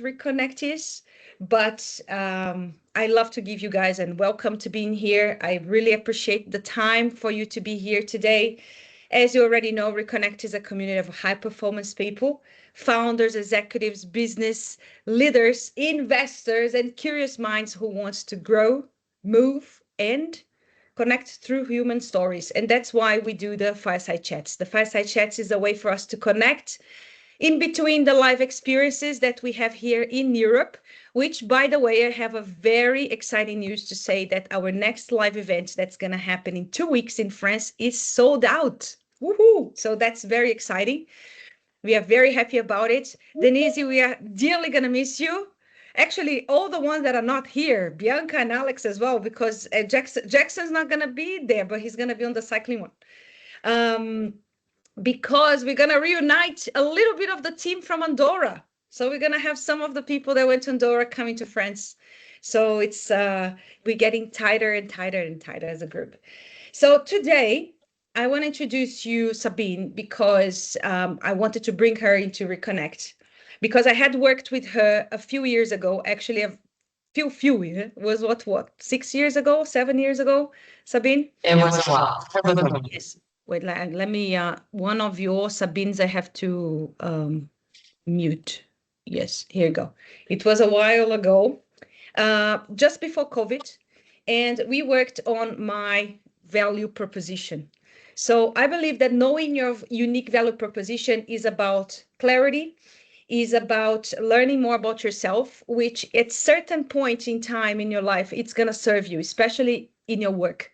Reconnect is, but I love to give you guys and welcome to being here. I really appreciate the time for you to be here today. As you already know, Reconnect is a community of high performance people, founders, executives, business leaders, investors, and curious minds who wants to grow, move, and connect through human stories. And that's why we do the Fireside Chats. The Fireside Chats is a way for us to connect in between the live experiences that we have here in Europe, which, by the way, I have a very exciting news to say that our next live event that's going to happen in 2 weeks in France is sold out. Woohoo! So that's very exciting. We are very happy about it. Denise, we are dearly going to miss you. Actually, all the ones that are not here, Bianca and Alex as well, because Jackson's not going to be there, but he's going to be on the cycling one. Because we're going to reunite a little bit of the team from Andorra. So we're going to have some of the people that went to Andorra coming to France. So it's we're getting tighter and tighter and tighter as a group. So today, I want to introduce you, Sabine, because I wanted to bring her into Reconnect. Because I had worked with her a few years ago, actually a few years, was what, 6 years ago, 7 years ago, Sabine? It was a while. Yes. Wait, let me, one of your Sabines, I have to mute. Yes, here you go. It was a while ago, just before COVID, and we worked on my value proposition. So I believe that knowing your unique value proposition is about clarity, is about learning more about yourself, which at certain point in time in your life, it's going to serve you, especially in your work.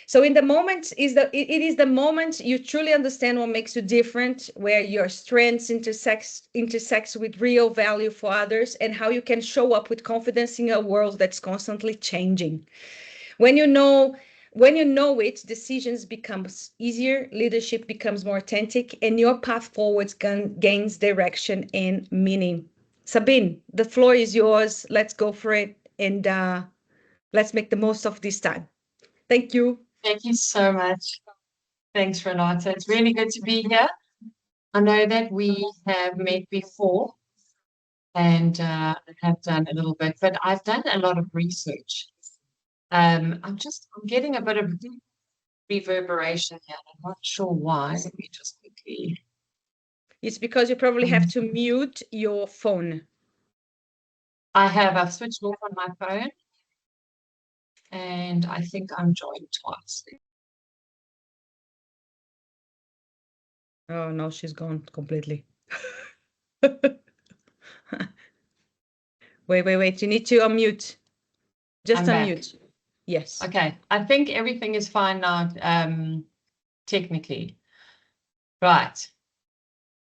So in the moment it is the moment you truly understand what makes you different, where your strengths intersects with real value for others, and how you can show up with confidence in a world that's constantly changing. When you know it, decisions becomes easier, leadership becomes more authentic, and your path forwards gains direction and meaning. Sabine, the floor is yours. Let's go for it, and let's make the most of this time. Thank you. Thank you so much. Thanks, Renata. It's really good to be here. I know that we have met before and have done a little bit, but I've done a lot of research. I'm getting a bit of reverberation here. I'm not sure why. Let me just quickly. It's because you probably have to mute your phone. I've switched off on my phone and I think I'm joined twice. Oh no, she's gone completely. Wait. You need to unmute. Just unmute. Back. Yes. Okay. I think everything is fine now, technically. Right.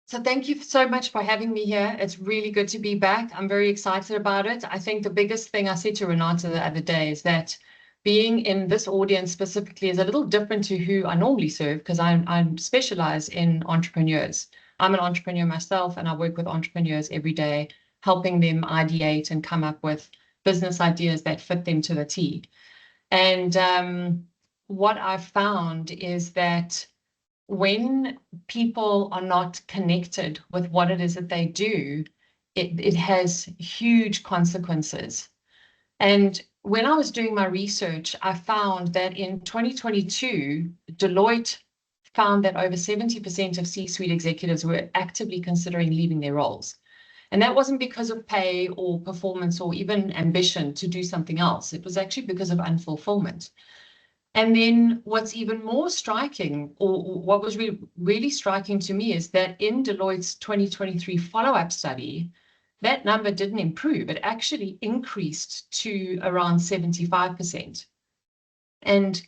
So thank you so much for having me here. It's really good to be back. I'm very excited about it. I think the biggest thing I said to Renata the other day is that being in this audience specifically is a little different to who I normally serve, because I'm specialized in entrepreneurs. I'm an entrepreneur myself, and I work with entrepreneurs every day, helping them ideate and come up with business ideas that fit them to the T. And what I've found is that when people are not connected with what it is that they do, it has huge consequences. And when I was doing my research, I found that in 2022, Deloitte found that over 70% of C-suite executives were actively considering leaving their roles. And that wasn't because of pay or performance or even ambition to do something else. It was actually because of unfulfillment. And then what's even more striking, or what was really striking to me, is that in Deloitte's 2023 follow-up study, that number didn't improve. It actually increased to around 75%. And,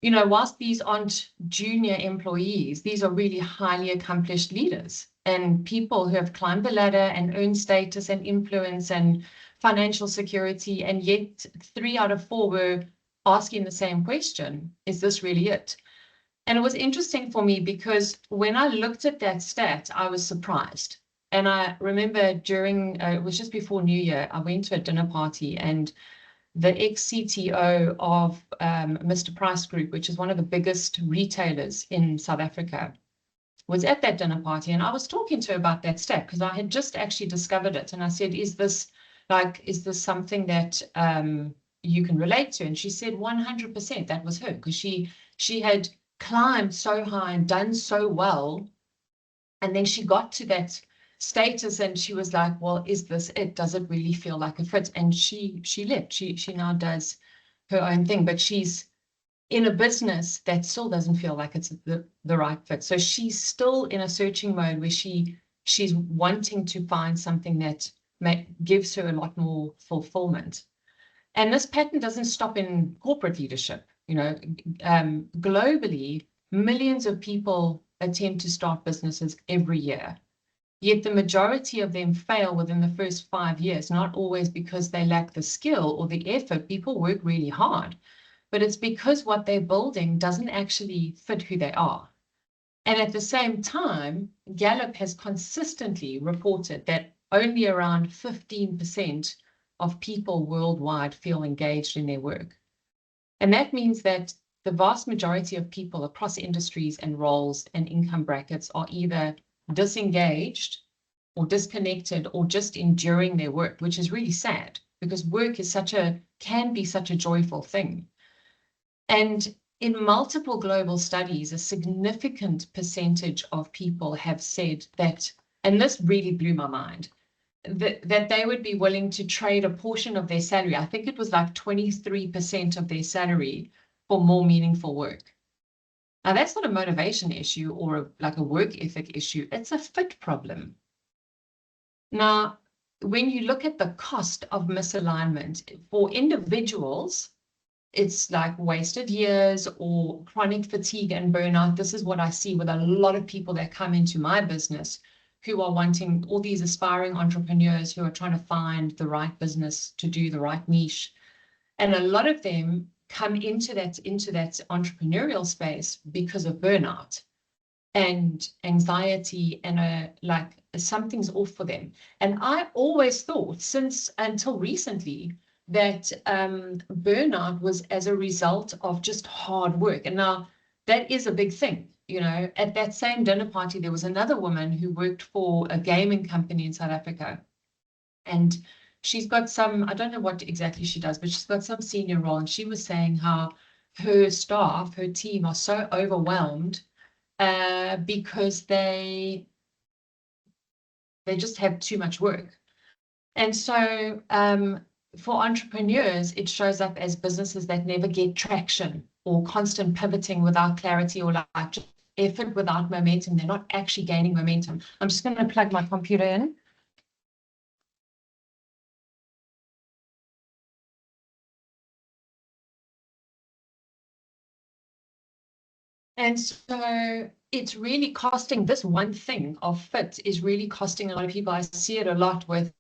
you know, whilst these aren't junior employees, these are really highly accomplished leaders and people who have climbed the ladder and earned status and influence and financial security. And yet 3 out of 4 were asking the same question: is this really it? And it was interesting for me because when I looked at that stat, I was surprised. And I remember during, it was just before New Year, I went to a dinner party, and the ex-CTO of Mr. Price Group, which is one of the biggest retailers in South Africa, was at that dinner party, and I was talking to her about that stat because I had just actually discovered it. And I said, is this something that you can relate to? And she said 100% that was her, because she had climbed so high and done so well. And then she got to that status and she was like, well, is this it? Does it really feel like a fit? And she left. She now does her own thing, but she's in a business that still doesn't feel like it's the right fit. So she's still in a searching mode where she's wanting to find something that gives her a lot more fulfillment. And this pattern doesn't stop in corporate leadership. Globally, millions of people attempt to start businesses every year. Yet the majority of them fail within the first 5 years, not always because they lack the skill or the effort. People work really hard, but it's because what they're building doesn't actually fit who they are. And at the same time, Gallup has consistently reported that only around 15% of people worldwide feel engaged in their work. And that means that the vast majority of people across industries and roles and income brackets are either disengaged or disconnected or just enduring their work, which is really sad because work is can be such a joyful thing. And in multiple global studies, a significant percentage of people have said that, and this really blew my mind, that they would be willing to trade a portion of their salary. I think it was like 23% of their salary for more meaningful work. Now, that's not a motivation issue or like a work ethic issue. It's a fit problem. Now, when you look at the cost of misalignment for individuals, it's like wasted years or chronic fatigue and burnout. This is what I see with a lot of people that come into my business who are wanting, all these aspiring entrepreneurs who are trying to find the right business to do the right niche. And a lot of them come into that entrepreneurial space because of burnout and anxiety and like something's off for them. And I always thought until recently that burnout was as a result of just hard work. And now that is a big thing. At that same dinner party, there was another woman who worked for a gaming company in South Africa. And she's got I don't know what exactly she does, but she's got some senior role. And she was saying how her staff, her team are so overwhelmed because they just have too much work. And so for entrepreneurs, it shows up as businesses that never get traction or constant pivoting without clarity or like just effort without momentum. They're not actually gaining momentum. I'm just going to plug my computer in. And so it's really costing, this one thing of fit is really costing a lot of people. I see it a lot with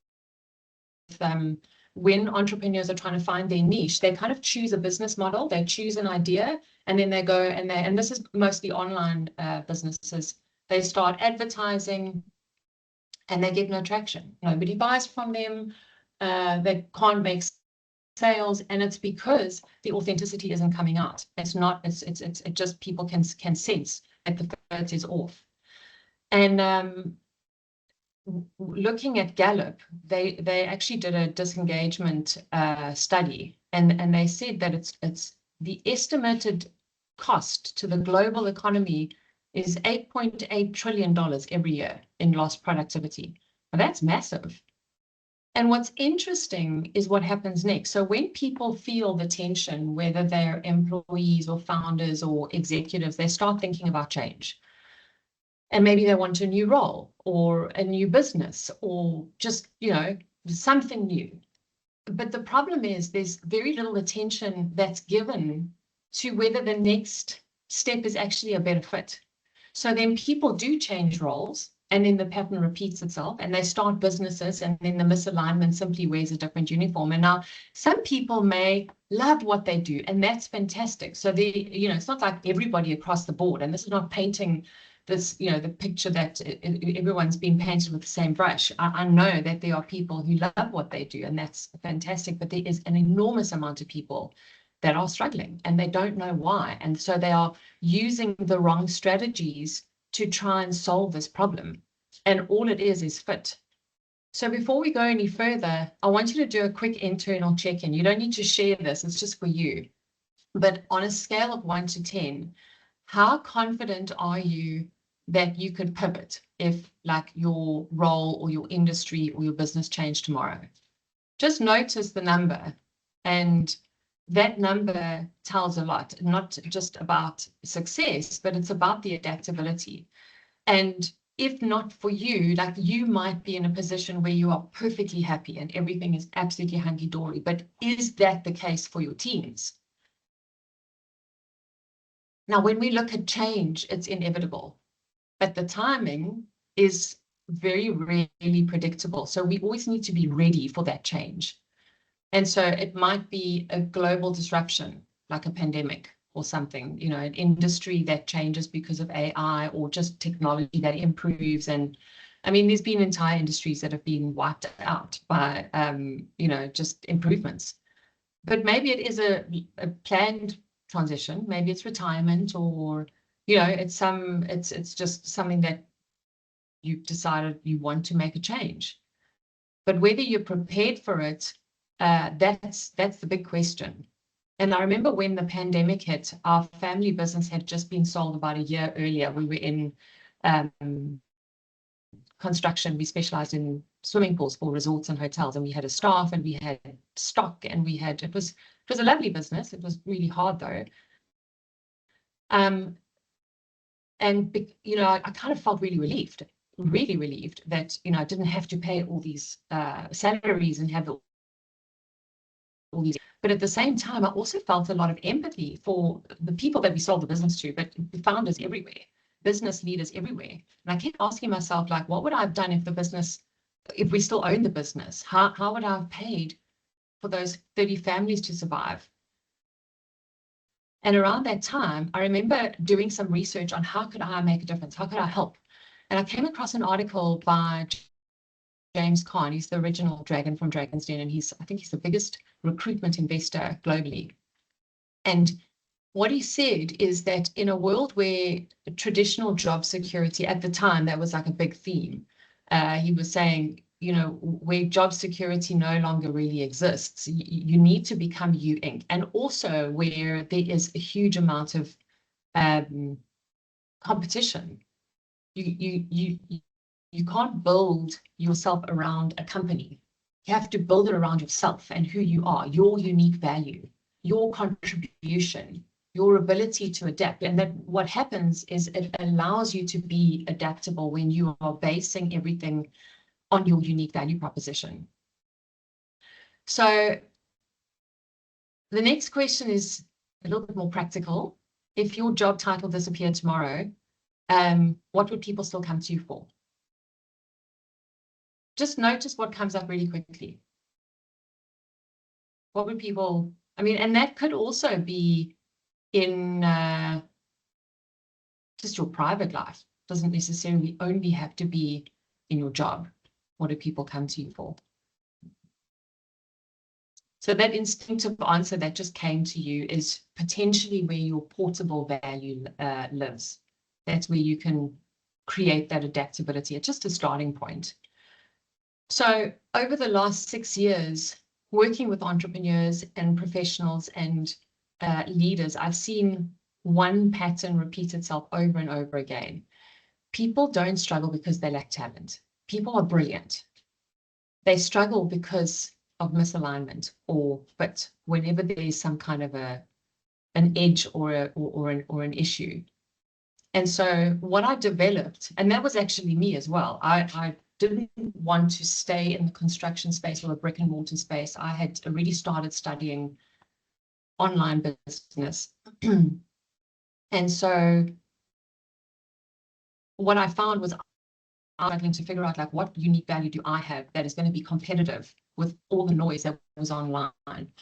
when entrepreneurs are trying to find their niche, they kind of choose a business model, they choose an idea, and then they go and this is mostly online businesses. They start advertising and they get no traction. Nobody buys from them. They can't make sales, and it's because the authenticity isn't coming out. It's not. It just people can sense that the fit is off. And looking at Gallup, they actually did a disengagement study, and they said that it's the estimated cost to the global economy is $8.8 trillion every year in lost productivity. Now, that's massive. And what's interesting is what happens next. So when people feel the tension, whether they're employees or founders or executives, they start thinking about change. And maybe they want a new role or a new business or just, something new. But the problem is there's very little attention that's given to whether the next step is actually a better fit. So then people do change roles, and then the pattern repeats itself, and they start businesses, and then the misalignment simply wears a different uniform. And now some people may love what they do, and that's fantastic. So it's not like everybody across the board, and this is not painting this, the picture that everyone's been painted with the same brush. I know that there are people who love what they do, and that's fantastic, but there is an enormous amount of people that are struggling and they don't know why. And so they are using the wrong strategies to try and solve this problem. And all it is fit. So before we go any further, I want you to do a quick internal check-in. You don't need to share this, it's just for you. But on a scale of 1 to 10, how confident are you that you could pivot if like your role or your industry or your business changed tomorrow? Just notice the number, and that number tells a lot, not just about success, but it's about the adaptability. And if not for you, like you might be in a position where you are perfectly happy and everything is absolutely hunky-dory, but is that the case for your teams? Now, when we look at change, it's inevitable, but the timing is very rarely predictable. So we always need to be ready for that change. And so it might be a global disruption, like a pandemic or something, you know, an industry that changes because of AI or just technology that improves. And I mean, there's been entire industries that have been wiped out by, you know, just improvements. But maybe it is a planned transition. Maybe it's retirement, or, you know, it's just something that you've decided you want to make a change. But whether you're prepared for it, that's the big question. And I remember when the pandemic hit, our family business had just been sold about a year earlier. We were in construction. We specialized in swimming pools for resorts and hotels, and we had a staff and we had stock, and we had, it was a lovely business. It was really hard though. And you know, I kind of felt really relieved that, you know, I didn't have to pay all these salaries and have all these. But at the same time, I also felt a lot of empathy for the people that we sold the business to, but the founders everywhere, business leaders everywhere. And I kept asking myself, like, what would I have done if we still owned the business? How would I have paid for those 30 families to survive? And around that time, I remember doing some research on how could I make a difference? How could I help? And I came across an article by James Caan. He's the original dragon from Dragon's Den, and I think he's the biggest recruitment investor globally. And what he said is that in a world where traditional job security, at the time, that was like a big theme. He was saying, you know, where job security no longer really exists, you need to become you Inc. And also where there is a huge amount of competition. You can't build yourself around a company. You have to build it around yourself and who you are, your unique value, your contribution, your ability to adapt. And that what happens is it allows you to be adaptable when you are basing everything on your unique value proposition. So the next question is a little bit more practical. If your job title disappeared tomorrow, what would people still come to you for? Just notice what comes up really quickly. What would people, I mean, and that could also be in just your private life. Doesn't necessarily only have to be in your job. What do people come to you for? So that instinctive answer that just came to you is potentially where your portable value lives. That's where you can create that adaptability. It's just a starting point. So over the last 6 years, working with entrepreneurs and professionals and leaders, I've seen one pattern repeat itself over and over again. People don't struggle because they lack talent. People are brilliant. They struggle because of misalignment or fit, whenever there's some kind of an edge or an issue. And so what I developed, and that was actually me as well, I didn't want to stay in the construction space or the brick and mortar space. I had already started studying online business. And so what I found was struggling to figure out, like, what unique value do I have that is going to be competitive with all the noise that was online?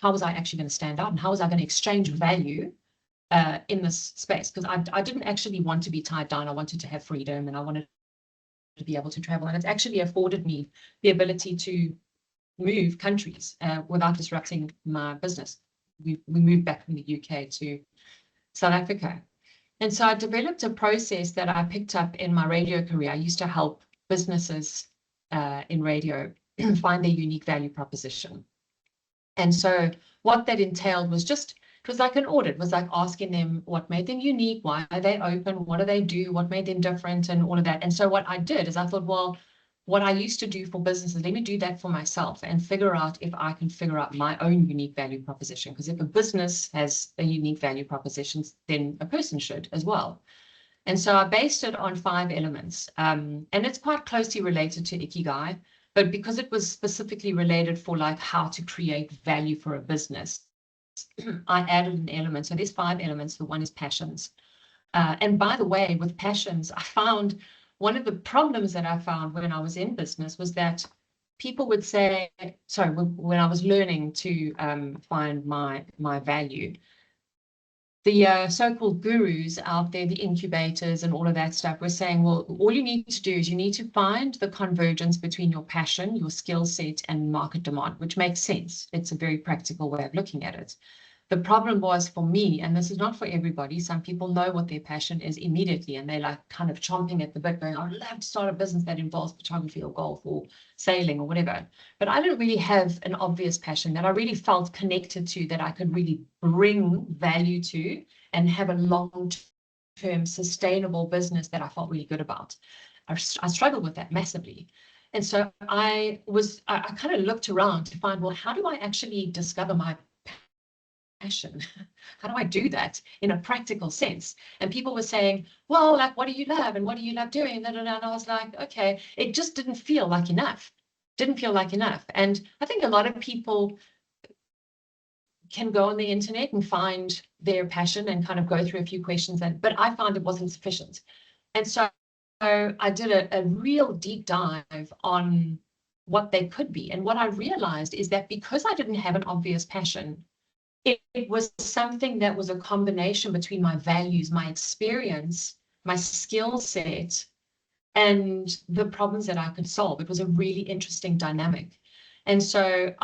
How was I actually going to stand out, and how was I going to exchange value in this space? Because I didn't actually want to be tied down. I wanted to have freedom, and I wanted to be able to travel, and it's actually afforded me the ability to move countries without disrupting my business. We moved back from the UK to South Africa. And so I developed a process that I picked up in my radio career. I used to help businesses in radio find their unique value proposition. And so what that entailed was just, it was like an audit, it was like asking them what made them unique, why are they open, what do they do, what made them different, and all of that. And so what I did is I thought, well, what I used to do for businesses, let me do that for myself and figure out if I can figure out my own unique value proposition. Because if a business has a unique value proposition, then a person should as well. And so I based it on 5 elements. And it's quite closely related to Ikigai, but because it was specifically related for like how to create value for a business, I added an element. So there's 5 elements. The one is passions. And by the way, with passions, I found one of the problems that I found when I was in business was that people would say, sorry, when I was learning to find my value, the so-called gurus out there, the incubators and all of that stuff, were saying, well, all you need to do is you need to find the convergence between your passion, your skill set, and market demand, which makes sense. It's a very practical way of looking at it. The problem was for me, and this is not for everybody, some people know what their passion is immediately, and they're like kind of chomping at the bit going, I'd love to start a business that involves photography or golf or sailing or whatever. But I didn't really have an obvious passion that I really felt connected to, that I could really bring value to and have a long-term sustainable business that I felt really good about. I struggled with that massively. And so I kind of looked around to find, well, how do I actually discover my passion? How do I do that in a practical sense? And people were saying, well, like, what do you love? And what do you love doing? And I was like, okay, it just didn't feel like enough. Didn't feel like enough. And I think a lot of people can go on the internet and find their passion and kind of go through a few questions, but I found it wasn't sufficient. And so I did a real deep dive on what they could be. And what I realized is that because I didn't have an obvious passion, it was something that was a combination between my values, my experience, my skill set, and the problems that I could solve. It was a really interesting dynamic. And so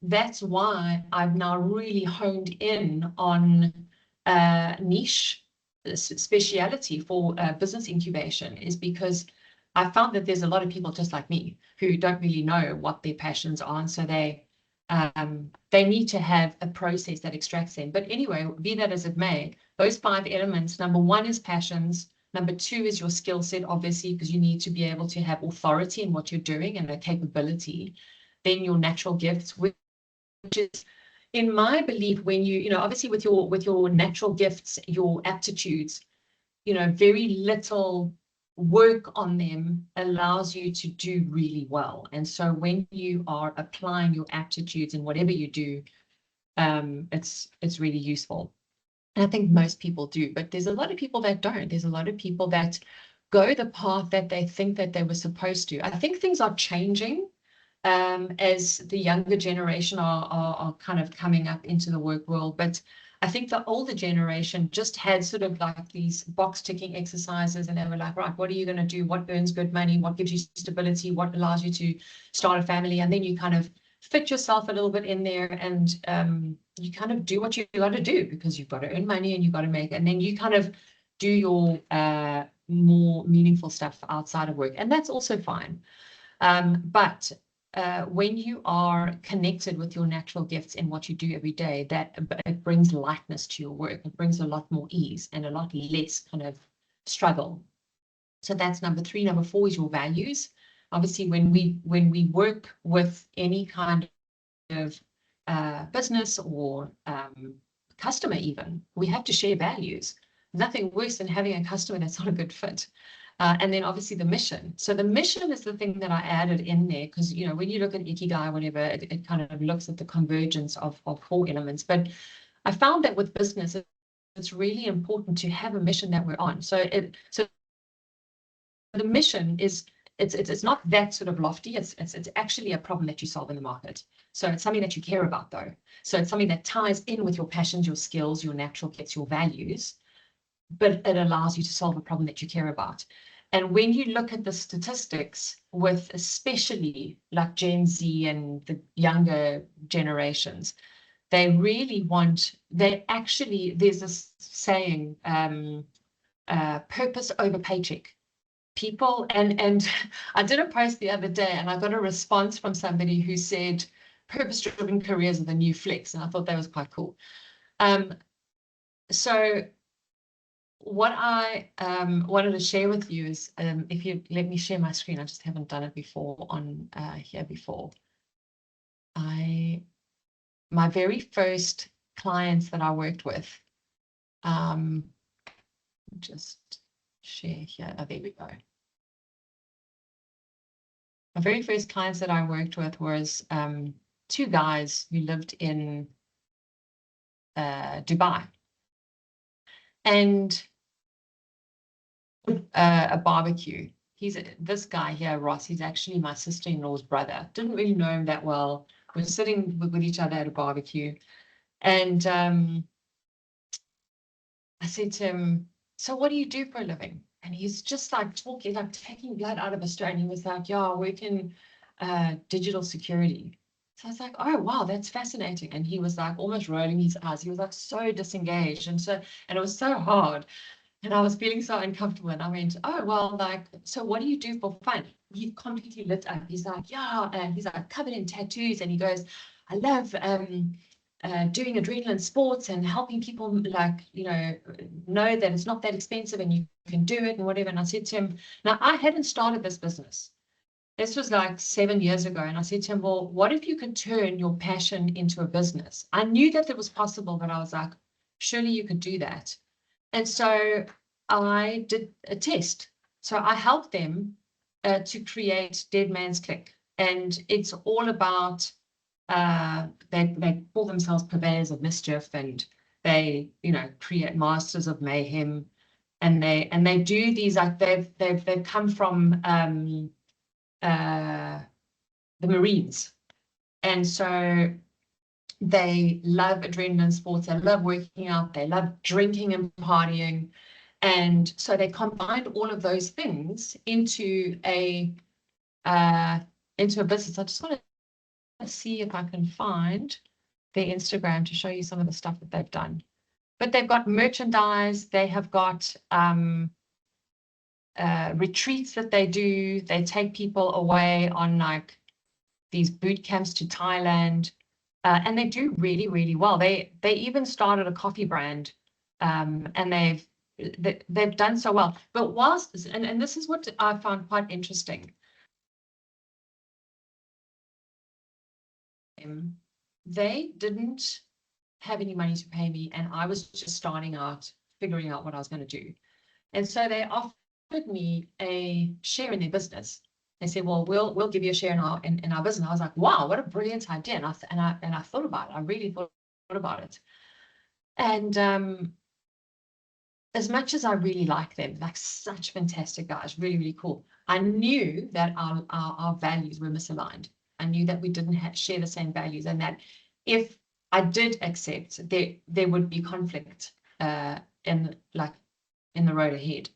that's why I've now really honed in on niche speciality for business incubation, is because I found that there's a lot of people just like me who don't really know what their passions are. And so they need to have a process that extracts them. But anyway, be that as it may, those 5 elements, number 1 is passions. Number 2 is your skill set, obviously, because you need to be able to have authority in what you're doing and a capability. Then your natural gifts, which is, in my belief, when you obviously with your natural gifts, your aptitudes, very little work on them allows you to do really well. And so when you are applying your aptitudes in whatever you do, it's really useful. And I think most people do, but there's a lot of people that don't. There's a lot of people that go the path that they think that they were supposed to. I think things are changing as the younger generation are kind of coming up into the work world. But I think the older generation just had sort of like these box ticking exercises, and they were like, right, what are you going to do? What earns good money? What gives you stability? What allows you to start a family? And then you kind of fit yourself a little bit in there, and you kind of do what you got to do, because you've got to earn money and you've got to make it. And then you kind of do your more meaningful stuff outside of work. And that's also fine. But when you are connected with your natural gifts in what you do every day, that it brings lightness to your work. It brings a lot more ease and a lot less kind of struggle. So that's number 3. Number 4 is your values. Obviously, when we work with any kind of business or customer even, we have to share values. Nothing worse than having a customer that's not a good fit. And then obviously the mission. So the mission is the thing that I added in there, because, when you look at Ikigai or whatever, it kind of looks at the convergence of 4 elements. But I found that with business, it's really important to have a mission that we're on. So the mission is, it's not that sort of lofty. It's actually a problem that you solve in the market. So it's something that you care about, though. So it's something that ties in with your passions, your skills, your natural gifts, your values, but it allows you to solve a problem that you care about. And when you look at the statistics with especially like Gen Z and the younger generations, they really want, there's this saying, purpose over paycheck. People, and I did a post the other day and I got a response from somebody who said purpose-driven careers are the new flex, and I thought that was quite cool. So what I wanted to share with you is, if you let me share my screen, I just haven't done it before on here before. My very first clients that I worked with, just share here. Oh, there we go. My very first clients that I worked with was two guys who lived in Dubai, and a barbecue. This guy here, Ross, he's actually my sister-in-law's brother. Didn't really know him that well. We're sitting with each other at a barbecue, and I said to him, "So what do you do for a living?" And he's just like talking, like taking blood out of a stone. He was like, "Yeah, I work in digital security." So I was like, "Oh, wow, that's fascinating." And he was like almost rolling his eyes. He was like so disengaged, and it was so hard. And I was feeling so uncomfortable. And I went, "Oh, well, like, so what do you do for fun?" He completely lit up. He's like, "Yeah," and he's like covered in tattoos. And he goes, "I love doing adrenaline sports and helping people, like, know that it's not that expensive and you can do it and whatever." And I said to him, now I hadn't started this business. This was like 7 years ago. And I said to him, "Well, what if you could turn your passion into a business?" I knew that it was possible, but I was like, surely you could do that. And so I did a test. So I helped them to create Dead Man's Click. And it's all about, they call themselves purveyors of mischief, and they, create masters of mayhem. And they do these, like, they've come from the Marines. And so they love adrenaline sports, they love working out, they love drinking and partying. And so they combined all of those things into a business. I just want to see if I can find their Instagram to show you some of the stuff that they've done. But they've got merchandise, they have got retreats that they do. They take people away on like these boot camps to Thailand. And they do really, really well. They even started a coffee brand, and they've done so well. But whilst, and this is what I found quite interesting, they didn't have any money to pay me, and I was just starting out, figuring out what I was going to do. And so they offered me a share in their business. They said, "Well, we'll give you a share in our business." I was like, "Wow, what a brilliant idea!" And I thought about it. I really thought about it. And as much as I really like them, like such fantastic guys, really, really cool, I knew that our values were misaligned. I knew that we didn't share the same values, and that if I did accept, there would be conflict in the road ahead.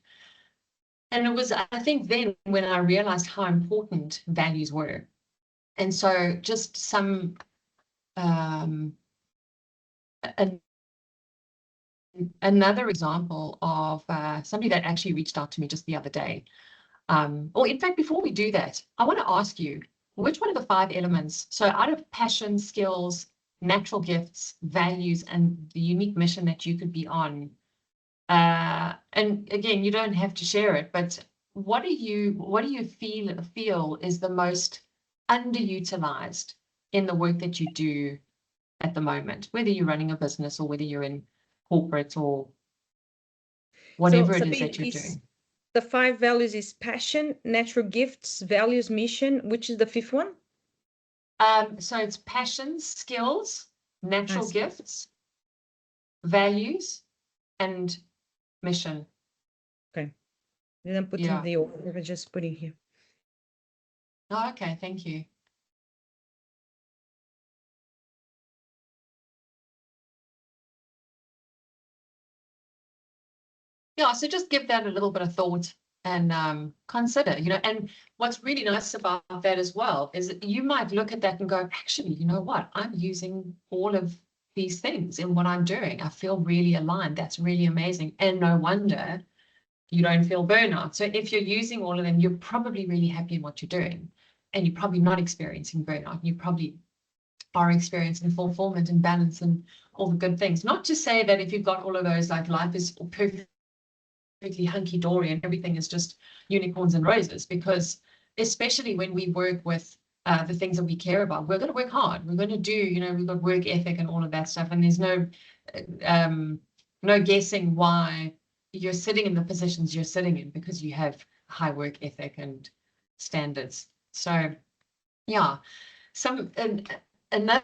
And it was, I think, then when I realized how important values were. And so just some another example of somebody that actually reached out to me just the other day. Or in fact, before we do that, I want to ask you, which one of the 5 elements, so out of passion, skills, natural gifts, values, and the unique mission that you could be on, and again, you don't have to share it, but what do you feel is the most underutilized in the work that you do at the moment, whether you're running a business or whether you're in corporate or whatever it is that you're doing? The 5 values is passion, natural gifts, values, mission. Which is the 5th one? So it's passion, skills, natural gifts, values, and mission. Okay. Didn't put in the order. We're just putting here. Oh, okay. Thank you. Yeah, so just give that a little bit of thought and consider, and what's really nice about that as well is that you might look at that and go, actually, you know what? I'm using all of these things in what I'm doing. I feel really aligned. That's really amazing. And no wonder you don't feel burnout. So if you're using all of them, you're probably really happy in what you're doing, and you're probably not experiencing burnout. You probably are experiencing fulfillment and balance and all the good things. Not to say that if you've got all of those, like life is perfectly hunky-dory and everything is just unicorns and roses, because especially when we work with the things that we care about, we're going to work hard. We're going to do, we've got work ethic and all of that stuff. And there's no guessing why you're sitting in the positions you're sitting in, because you have high work ethic and standards. So yeah, another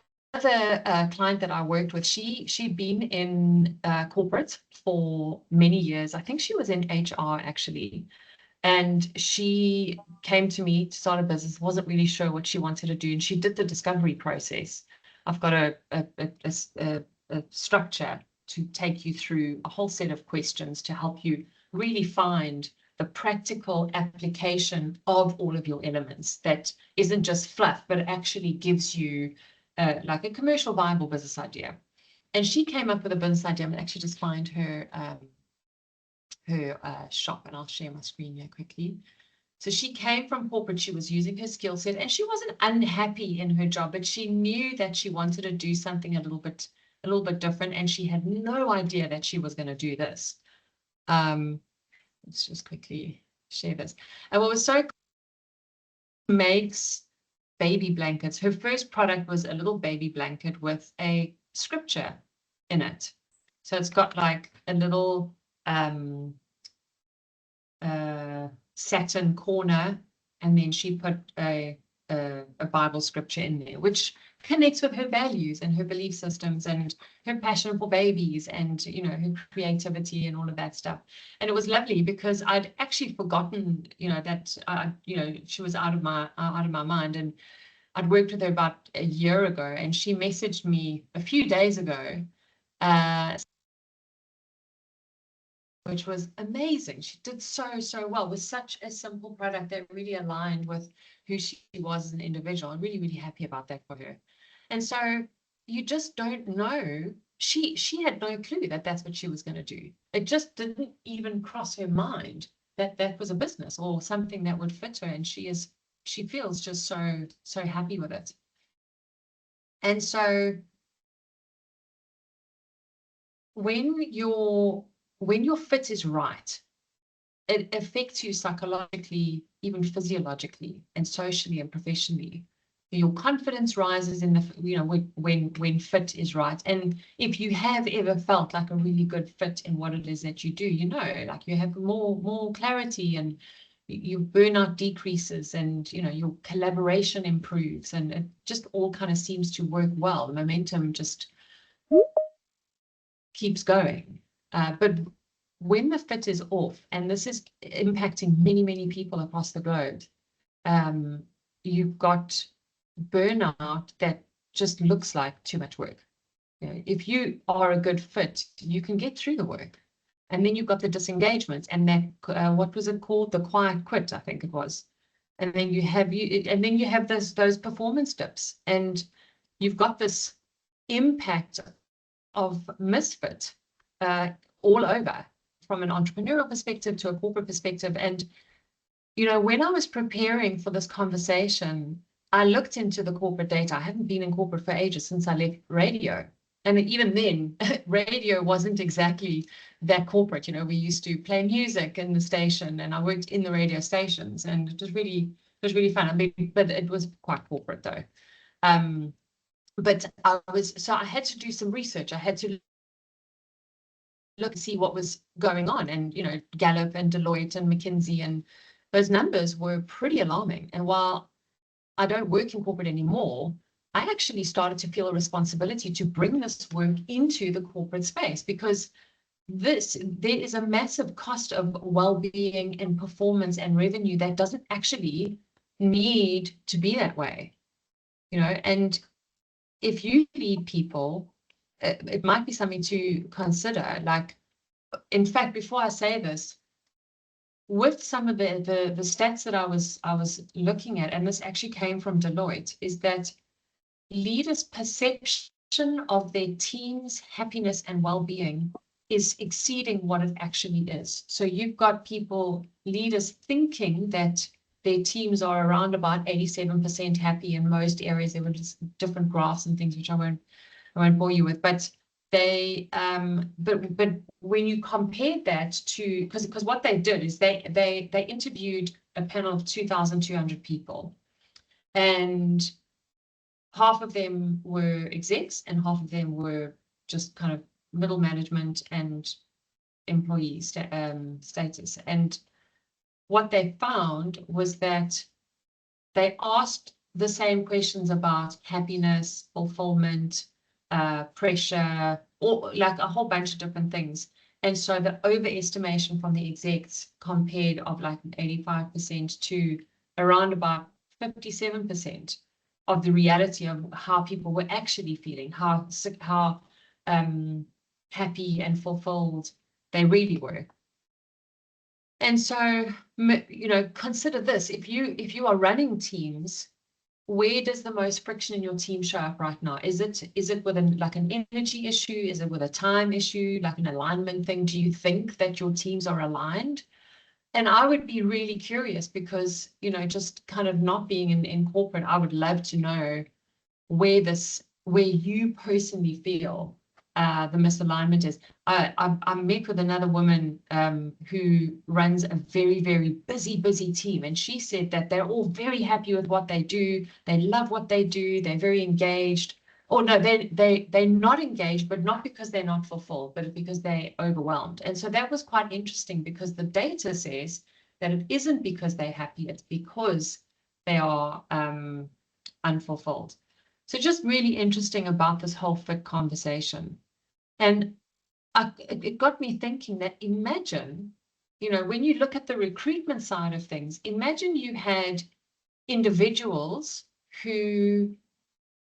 client that I worked with, she'd been in corporate for many years. I think she was in HR actually. And she came to me to start a business, wasn't really sure what she wanted to do. And she did the discovery process. I've got a structure to take you through a whole set of questions to help you really find the practical application of all of your elements that isn't just fluff, but actually gives you like a commercial viable business idea. And she came up with a business idea. I'm actually just find her shop, and I'll share my screen here quickly. So she came from corporate, she was using her skill set, and she wasn't unhappy in her job, but she knew that she wanted to do something a little bit different, and she had no idea that she was going to do this. Let's just quickly share this. And what was so cool, makes baby blankets. Her first product was a little baby blanket with a scripture in it. So it's got like a little satin corner, and then she put a Bible scripture in there, which connects with her values and her belief systems and her passion for babies and her creativity and all of that stuff. And it was lovely because I'd actually forgotten that she was out of my mind, and I'd worked with her about a year ago, and she messaged me a few days ago, which was amazing. She did so well with such a simple product that really aligned with who she was as an individual. I'm really happy about that for her. And so you just don't know. She had no clue that that's what she was going to do. It just didn't even cross her mind that that was a business or something that would fit her. And she feels just so happy with it. And so when your fit is right, it affects you psychologically, even physiologically, and socially and professionally. Your confidence rises in when fit is right. And if you have ever felt like a really good fit in what it is that you do, like you have more clarity, and your burnout decreases, and your collaboration improves, and it just all kind of seems to work well. The momentum just keeps going. But when the fit is off, and this is impacting many people across the globe, you've got burnout that just looks like too much work. If you are a good fit, you can get through the work. And then you've got the disengagement, and that what was it called? The quiet quit, I think it was. And then you have those performance dips, and you've got this impact of misfit all over, from an entrepreneurial perspective to a corporate perspective. And when I was preparing for this conversation, I looked into the corporate data. I haven't been in corporate for ages, since I left radio. And even then, radio wasn't exactly that corporate. We used to play music in the station, and I worked in the radio stations, and it was really fun. I mean, but it was quite corporate though. But I had to do some research. I had to look and see what was going on, and Gallup and Deloitte and McKinsey, and those numbers were pretty alarming. And while I don't work in corporate anymore, I actually started to feel a responsibility to bring this work into the corporate space, because there is a massive cost of well-being and performance and revenue that doesn't actually need to be that way. And if you lead people, it might be something to consider. Like, in fact, before I say this, with some of the stats that I was looking at, and this actually came from Deloitte, is that leaders' perception of their team's happiness and well-being is exceeding what it actually is. So you've got people, leaders, thinking that their teams are around about 87% happy in most areas. There were just different graphs and things which I won't bore you with, but they but when you compared that to, because what they did is they interviewed a panel of 2,200 people, and half of them were execs and half of them were just kind of middle management and employee status. And what they found was that they asked the same questions about happiness, fulfillment, pressure, or like a whole bunch of different things. And so the overestimation from the execs compared of like 85% to around about 57% of the reality of how people were actually feeling, how happy and fulfilled they really were. And so, you know, consider this: if you are running teams, where does the most friction in your team show up right now? Is it with like an energy issue? Is it with a time issue, like an alignment thing? Do you think that your teams are aligned? And I would be really curious, because, you know, just kind of not being in corporate, I would love to know where you personally feel the misalignment is. I met with another woman who runs a very, very busy team, and she said that they're all very happy with what they do. They love what they do. They're very engaged. Or no, they're not engaged, but not because they're not fulfilled, but because they're overwhelmed. And so that was quite interesting, because the data says that it isn't because they're happy, it's because they are unfulfilled. So just really interesting about this whole fit conversation. And it got me thinking that, imagine, you know, when you look at the recruitment side of things, imagine you had individuals who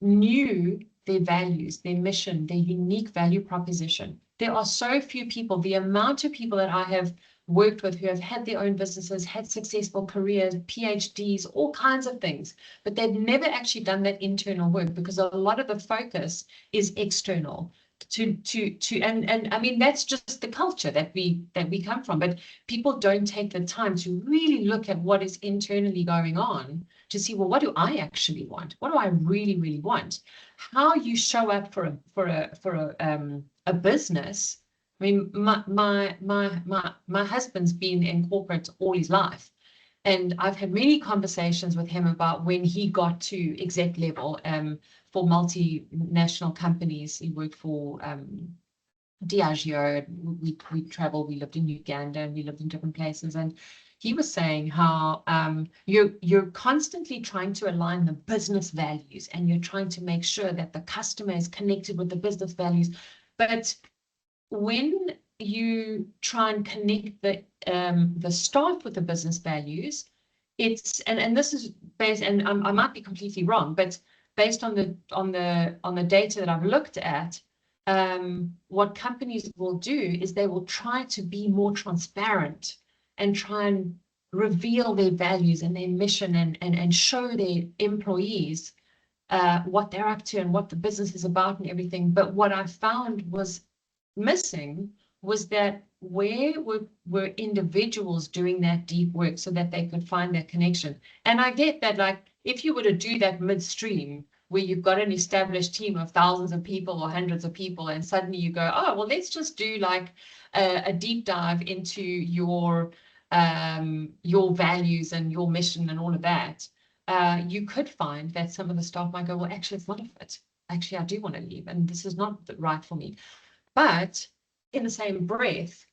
knew their values, their mission, their unique value proposition. There are so few people, the amount of people that I have worked with who have had their own businesses, had successful careers, PhDs, all kinds of things, but they've never actually done that internal work, because a lot of the focus is external. And I mean, that's just the culture that we come from, but people don't take the time to really look at what is internally going on, to see, well, what do I actually want? What do I really want? How you show up for a business. I mean, my husband's been in corporate all his life, and I've had many conversations with him about when he got to exec level for multinational companies. He worked for Diageo. We traveled. We lived in Uganda, and we lived in different places. And he was saying how you're constantly trying to align the business values, and you're trying to make sure that the customer is connected with the business values. But when you try and connect the staff with the business values, it's and this is based, and I might be completely wrong, but based on the data that I've looked at, what companies will do is they will try to be more transparent and try and reveal their values and their mission, and show their employees what they're up to and what the business is about and everything. But what I found was missing was that where were individuals doing that deep work so that they could find that connection. And I get that, like, if you were to do that midstream, where you've got an established team of thousands of people or hundreds of people, and suddenly you go, oh, well, let's just do like a deep dive into your values and your mission and all of that, you could find that some of the staff might go, well, actually, it's not a fit. Actually, I do want to leave, and this is not right for me. But in the same breath,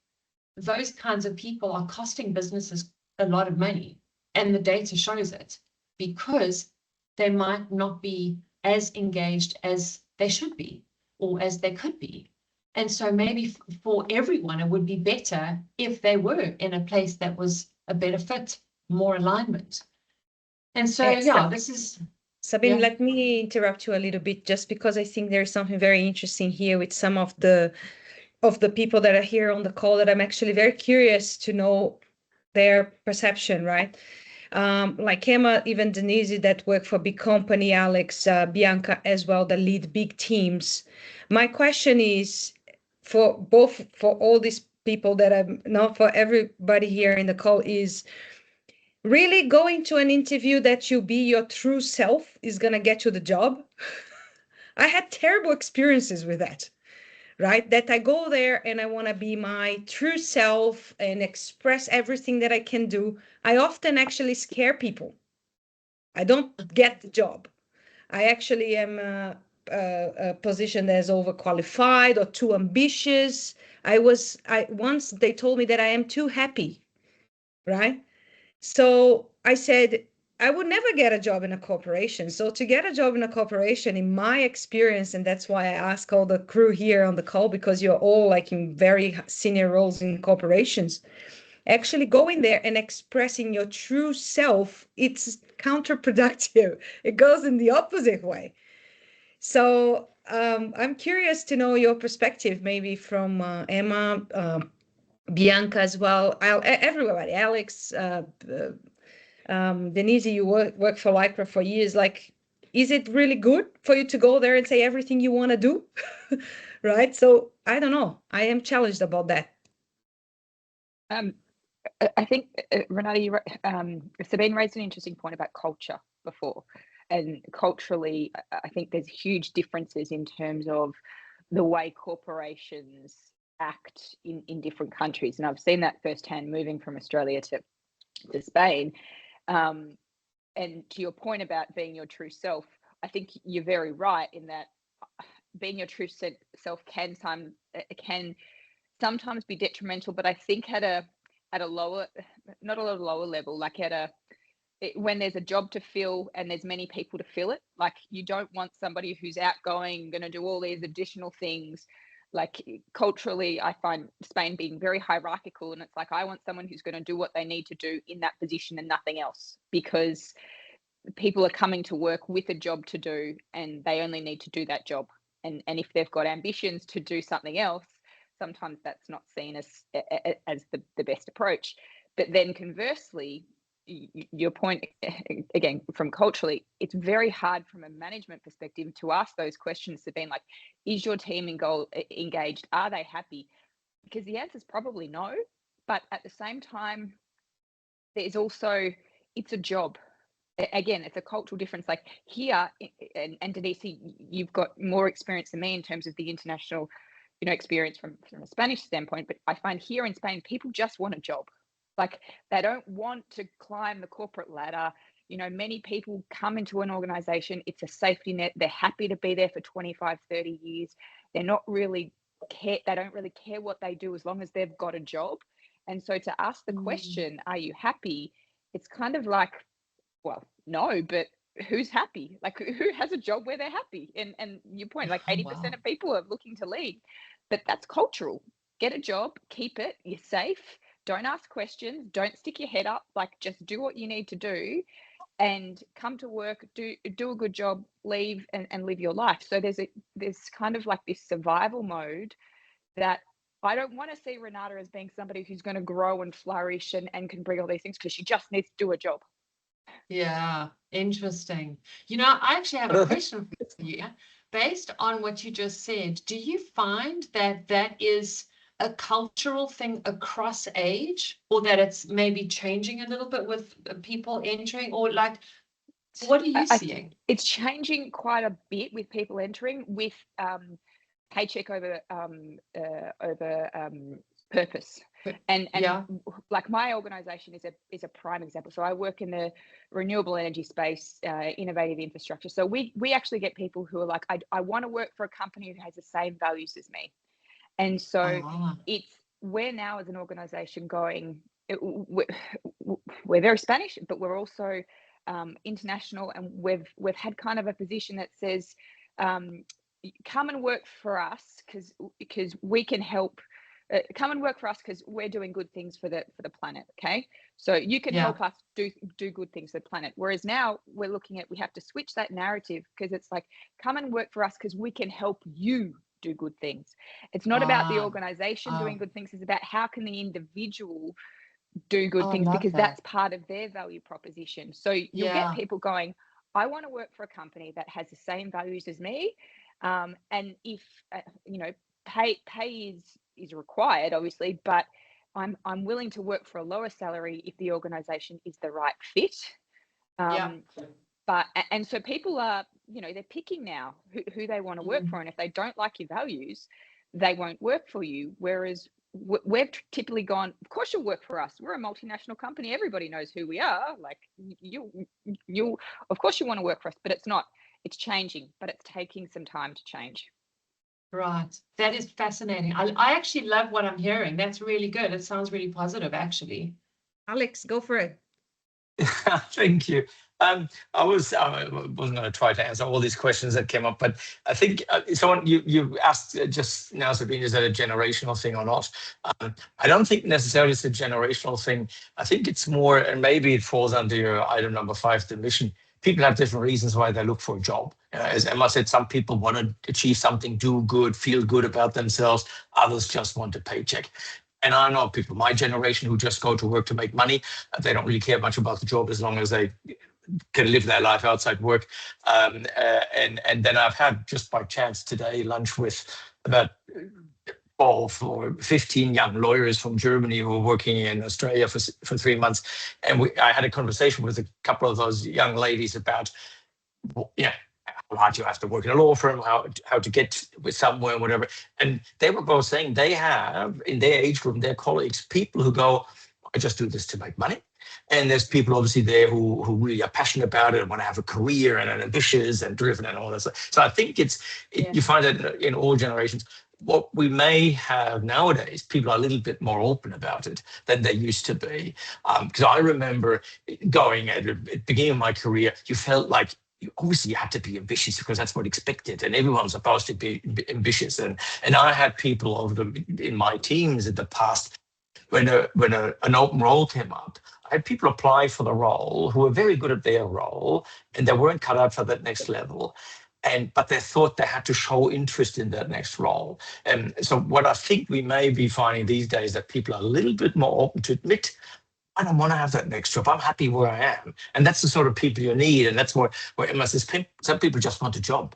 those kinds of people are costing businesses a lot of money, and the data shows it, because they might not be as engaged as they should be, or as they could be. And so maybe for everyone, it would be better if they were in a place that was a better fit, more alignment. And so, yeah, this is... Sabine, yeah. Let me interrupt you a little bit, just because I think there's something very interesting here with some of the people that are here on the call, that I'm actually very curious to know their perception, right? Like Emma, even Denise, that work for big company, Alex, Bianca as well, that lead big teams. My question is, for both, for all these people that I'm not, for everybody here in the call, is really going to an interview that you be your true self is going to get you the job. I had terrible experiences with that, right? That I go there and I want to be my true self and express everything that I can do. I often actually scare people. I don't get the job. I actually am a position that is overqualified or too ambitious. I once they told me that I am too happy, right? So I said, I would never get a job in a corporation. So to get a job in a corporation, in my experience, and that's why I ask all the crew here on the call, because you're all like in very senior roles in corporations, actually going there and expressing your true self, it's counterproductive. It goes in the opposite way. So I'm curious to know your perspective, maybe from Emma, Bianca as well, everybody, Alex, Denise, you work for Lycra for years. Like, is it really good for you to go there and say everything you want to do? Right? So I don't know. I am challenged about that. I think, Renata, Sabine raised an interesting point about culture before. And culturally, I think there's huge differences in terms of the way corporations act in different countries. And I've seen that firsthand moving from Australia to Spain. And to your point about being your true self, I think you're very right in that being your true self can sometimes be detrimental, but I think at a lower, not a lower level, like when there's a job to fill and there's many people to fill it, like you don't want somebody who's outgoing, going to do all these additional things. Like culturally, I find Spain being very hierarchical, and it's like, I want someone who's going to do what they need to do in that position and nothing else, because people are coming to work with a job to do and they only need to do that job. And if they've got ambitions to do something else, sometimes that's not seen as the best approach. But then conversely, your point again from culturally, it's very hard from a management perspective to ask those questions to be like, is your team engaged? Are they happy? Because the answer is probably no. But at the same time, there's also, it's a job. Again, it's a cultural difference. Like here, and Denise, you've got more experience than me in terms of the international, experience from a Spanish standpoint. But I find here in Spain, people just want a job. Like they don't want to climb the corporate ladder. Many people come into an organization, it's a safety net. They're happy to be there for 25, 30 years. They don't really care what they do as long as they've got a job. And so to ask the question, are you happy? It's kind of like, well, no, but who's happy? Like who has a job where they're happy? And your point, like 80% of people are looking to leave, but that's cultural. Get a job, keep it, you're safe. Don't ask questions. Don't stick your head up. Like just do what you need to do and come to work, do a good job, leave and live your life. So there's kind of like this survival mode that I don't want to see Renata as being somebody who's going to grow and flourish and can bring all these things, because she just needs to do a job. Yeah, interesting. I actually have a question for you. Based on what you just said, do you find that is a cultural thing across age, or that it's maybe changing a little bit with people entering, or like, what are you seeing? It's changing quite a bit with people entering, with paycheck over purpose. And yeah. Like my organization is a prime example. So I work in the renewable energy space, innovative infrastructure. So we actually get people who are like, I want to work for a company that has the same values as me. And so we're now as an organization going, we're very Spanish, but we're also international, and we've had kind of a position that says, come and work for us because we can help. Come and work for us because we're doing good things for the planet. Okay, so you can help us do good things for the planet. Whereas now we're looking at, we have to switch that narrative, because it's like, come and work for us because we can help you do good things. It's not about the organization doing good things. It's about how can the individual do good things, because that's part of their value proposition. So you'll get people going, I want to work for a company that has the same values as me. And if, pay is required, obviously, but I'm willing to work for a lower salary if the organization is the right fit. Yeah. But and so people are, they're picking now who they want to work for, and if they don't like your values, they won't work for you. Whereas we've typically gone, of course you'll work for us. We're a multinational company. Everybody knows who we are. Like you, of course you want to work for us, but it's not. It's changing, but it's taking some time to change. Right. That is fascinating. I actually love what I'm hearing. That's really good. It sounds really positive, actually. Alex, go for it. Thank you. I wasn't going to try to answer all these questions that came up, but I think someone you asked just now, Sabine, is that a generational thing or not? I don't think necessarily it's a generational thing. I think it's more, and maybe it falls under your item number 5, the mission. People have different reasons why they look for a job. As Emma said, some people want to achieve something, do good, feel good about themselves. Others just want a paycheck. And I know people, my generation, who just go to work to make money. They don't really care much about the job as long as they can live their life outside work. And then I've had, just by chance today, lunch with about 12 or 15 young lawyers from Germany who were working in Australia for 3 months. And I had a conversation with a couple of those young ladies about, how hard you have to work in a law firm, how to get with somewhere, whatever. And they were both saying they have, in their age group, their colleagues, people who go, I just do this to make money. And there's people obviously there who really are passionate about it and want to have a career and are ambitious and driven and all that stuff. So I think you find that in all generations. What we may have nowadays, people are a little bit more open about it than they used to be. Because I remember going at the beginning of my career, you felt like obviously you had to be ambitious because that's what expected, and everyone's supposed to be ambitious. And I had people in my teams in the past, when an open role came up, I had people apply for the role who were very good at their role, and they weren't cut out for that next level. But they thought they had to show interest in that next role. And so what I think we may be finding these days, that people are a little bit more open to admit, I don't want to have that next job. I'm happy where I am. And that's the sort of people you need. And that's where Emma says, some people just want a job.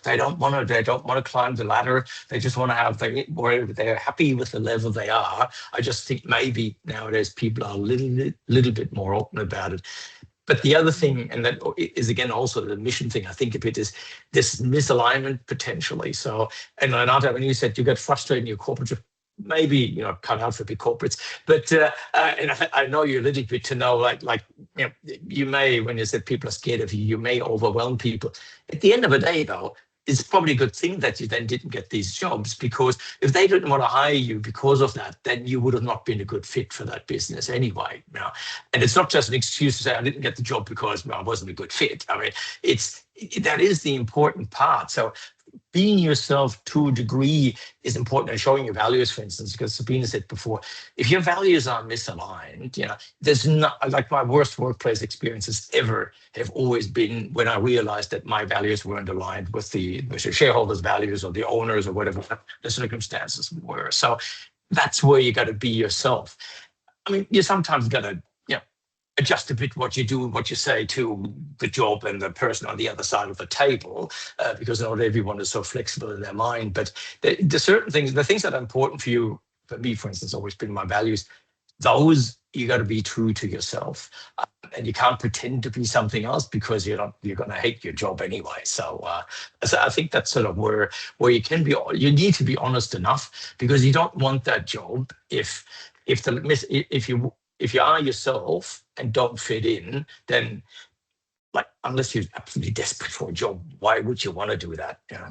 They don't want to climb the ladder. They just want to have, where they're happy with the level they are. I just think maybe nowadays people are a little bit more open about it. But the other thing, and that is again also the mission thing, I think of it, is this misalignment potentially. So, and Renata, when you said you get frustrated in your corporate job, maybe cut out for big corporates, but and I know you a little bit to know, like you may, when you said people are scared of you, you may overwhelm people. At the end of the day, though, it's probably a good thing that you then didn't get these jobs, because if they didn't want to hire you because of that, then you would have not been a good fit for that business anyway. And it's not just an excuse to say I didn't get the job because I wasn't a good fit. I mean, that is the important part. So being yourself to a degree is important, and showing your values, for instance, because Sabine said before, if your values are misaligned, there's not, like, my worst workplace experiences ever have always been when I realized that my values weren't aligned with the shareholders' values or the owners or whatever the circumstances were. So that's where you got to be yourself. I mean, you sometimes got to adjust a bit what you do, what you say to the job and the person on the other side of the table, because not everyone is so flexible in their mind. But the certain things, the things that are important for you, for me, for instance, always been my values, those you got to be true to yourself. And you can't pretend to be something else, because you're going to hate your job anyway. So I think that's sort of where you need to be honest enough, because you don't want that job if you are yourself and don't fit in, then, like, unless you're absolutely desperate for a job, why would you want to do that? Yeah.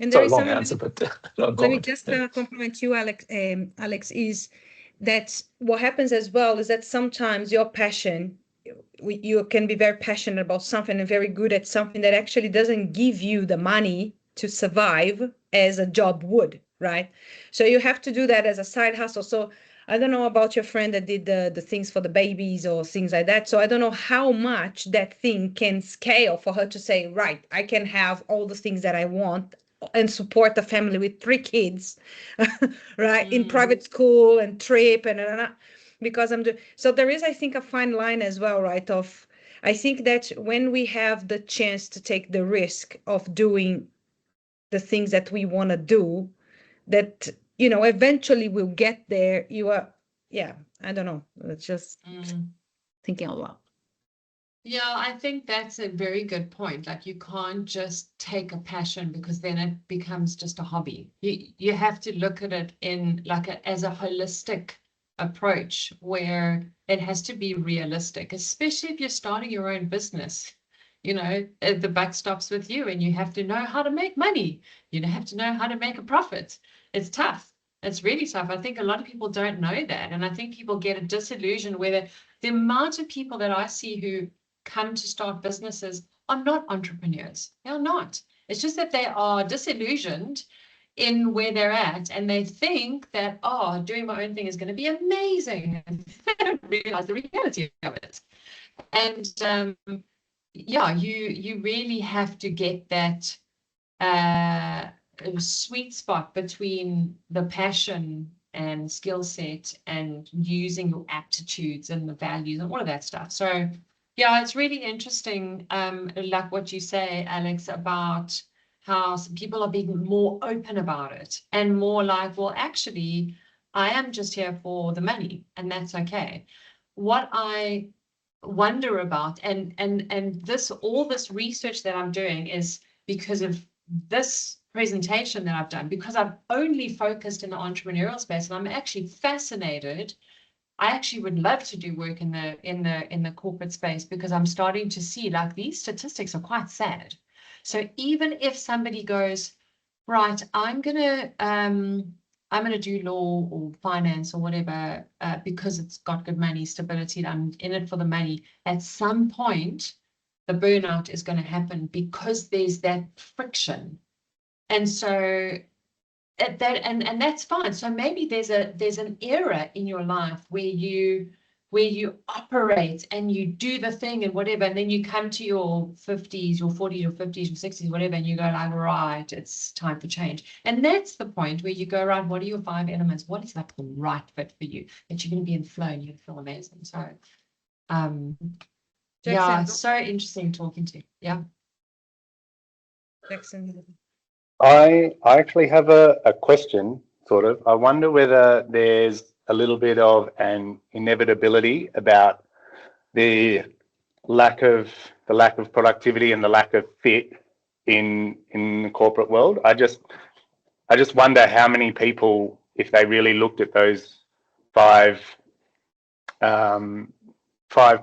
And there is long answer, but let me just compliment you, Alex. Alex, is that what happens as well is that sometimes your passion, you can be very passionate about something and very good at something that actually doesn't give you the money to survive as a job would, right? So you have to do that as a side hustle. So I don't know about your friend that did the things for the babies or things like that. So I don't know how much that thing can scale for her to say, right, I can have all the things that I want and support the family with 3 kids, right, in private school and trip and because I'm doing. So there is, I think, a fine line as well, right? I think that when we have the chance to take the risk of doing the things that we want to do, that, you know, eventually we'll get there. You are, yeah, I don't know. It's just thinking out loud. Yeah, I think that's a very good point. Like you can't just take a passion because then it becomes just a hobby. You have to look at it in like as a holistic approach where it has to be realistic, especially if you're starting your own business. You know, the buck stops with you and you have to know how to make money. You have to know how to make a profit. It's tough. It's really tough. I think a lot of people don't know that. And I think people get a disillusion where the amount of people that I see who come to start businesses are not entrepreneurs. They're not. It's just that they are disillusioned in where they're at and they think that, oh, doing my own thing is going to be amazing. And they don't realize the reality of it. And yeah, you really have to get that sweet spot between the passion and skill set and using your aptitudes and the values and all of that stuff. So yeah, it's really interesting, like what you say, Alex, about how some people are being more open about it and more like, well, actually, I am just here for the money, and that's okay. What I wonder about, and this all this research that I'm doing is because of this presentation that I've done, because I've only focused in the entrepreneurial space, and I'm actually fascinated. I actually would love to do work in the corporate space because I'm starting to see like these statistics are quite sad. So even if somebody goes, right, I'm gonna do law or finance or whatever because it's got good money, stability, and I'm in it for the money, at some point the burnout is going to happen because there's that friction. And so and that's fine. So maybe there's an era in your life where you operate and you do the thing and whatever, and then you come to your 50s, your 40s, your 50s, your 60s, whatever, and you go like, right, it's time for change. And that's the point where you go around, what are your 5 elements? What is like the right fit for you? That you're going to be in flow and you feel amazing. So yeah, so interesting talking to you. Yeah. Jackson. I actually have a question, sort of. I wonder whether there's a little bit of an inevitability about the lack of productivity and the lack of fit in the corporate world. I just wonder how many people, if they really looked at those 5